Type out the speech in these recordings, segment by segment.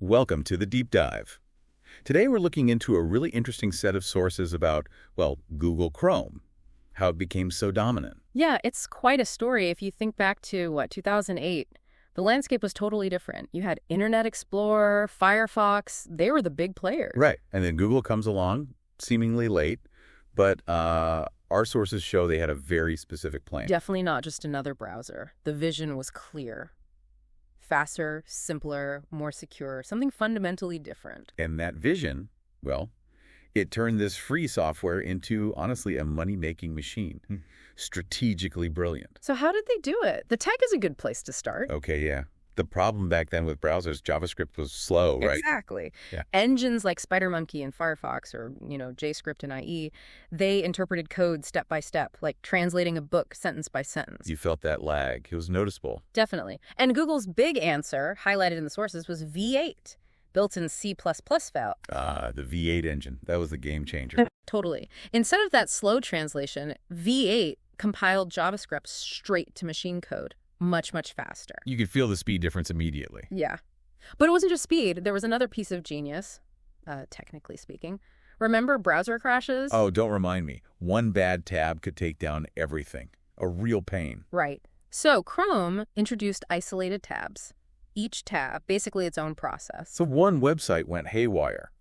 Welcome to the Deep Dive. Today we're looking into a really interesting set of sources about, well, Google Chrome, how it became so dominant. Yeah, it's quite a story. If you think back to, 2008, the landscape was totally different. You had Internet Explorer, Firefox, they were the big players. Right, and then Google comes along, seemingly late, but our sources show they had a very specific plan. Definitely not just another browser. The vision was clear. Faster, simpler, more secure, something fundamentally different. And that vision, well, it turned this free software into, honestly, a money-making machine. Strategically brilliant. So how did they do it? The tech is a good place to start. Okay, yeah. The problem back then with browsers, JavaScript was slow, right? Exactly. Yeah. Engines like SpiderMonkey and Firefox or, JScript and IE, they interpreted code step by step, like translating a book sentence by sentence. You felt that lag. It was noticeable. Definitely. And Google's big answer, highlighted in the sources, was V8, built in C++ file. The V8 engine. That was the game changer. Totally. Instead of that slow translation, V8 compiled JavaScript straight to machine code. Much, much faster. You could feel the speed difference immediately. Yeah. But it wasn't just speed. There was another piece of genius, technically speaking. Remember browser crashes? Oh, don't remind me. One bad tab could take down everything. A real pain. Right. So Chrome introduced isolated tabs. Each tab, basically its own process. So one website went haywire.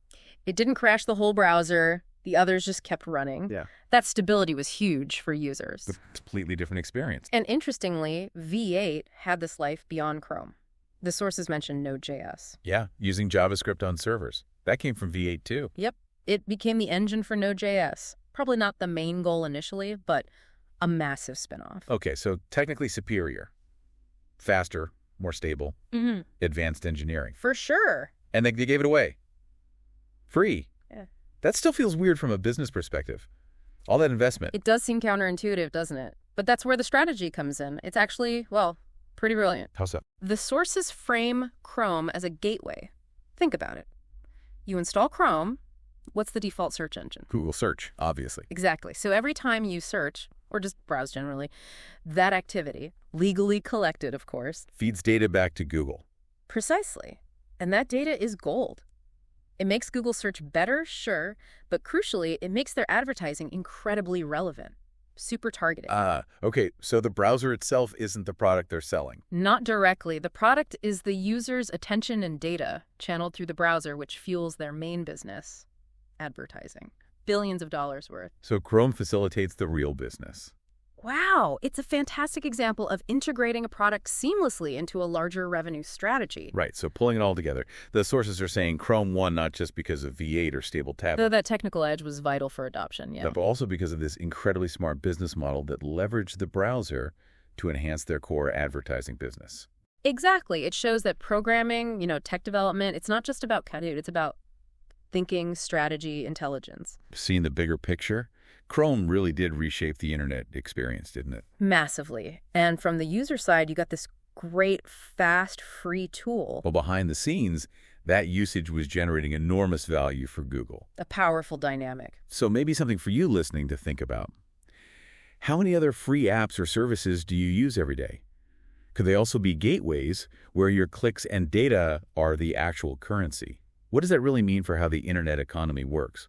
It didn't crash the whole browser. The others just kept running. Yeah. That stability was huge for users. A completely different experience. And interestingly, V8 had this life beyond Chrome. The sources mentioned Node.js. Yeah, using JavaScript on servers. That came from V8 too. Yep. It became the engine for Node.js. Probably not the main goal initially, but a massive spinoff. Okay, so technically superior. Faster, more stable, advanced engineering. For sure. And they gave it away. Free. Yeah. That still feels weird from a business perspective. All that investment. It does seem counterintuitive, doesn't it? But that's where the strategy comes in. It's actually, pretty brilliant. How so? The sources frame Chrome as a gateway. Think about it. You install Chrome. What's the default search engine? Google search, obviously. Exactly. So every time you search, or just browse generally, that activity, legally collected, of course. Feeds data back to Google. Precisely. And that data is gold. It makes Google search better, sure, but crucially, it makes their advertising incredibly relevant, super targeted. Okay, so the browser itself isn't the product they're selling. Not directly. The product is the user's attention and data channeled through the browser, which fuels their main business, advertising. Billions of dollars worth. So Chrome facilitates the real business. Wow, it's a fantastic example of integrating a product seamlessly into a larger revenue strategy. Right, so pulling it all together. The sources are saying Chrome won not just because of V8 or stable tab, Though that technical edge was vital for adoption, yeah. but also because of this incredibly smart business model that leveraged the browser to enhance their core advertising business. Exactly. It shows that programming, tech development, it's not just about code, it's about thinking, strategy, intelligence. Seeing the bigger picture, Chrome really did reshape the internet experience, didn't it? Massively. And from the user side, you got this great, fast, free tool. Well, behind the scenes, that usage was generating enormous value for Google. A powerful dynamic. So maybe something for you listening to think about. How many other free apps or services do you use every day? Could they also be gateways where your clicks and data are the actual currency? What does that really mean for how the internet economy works?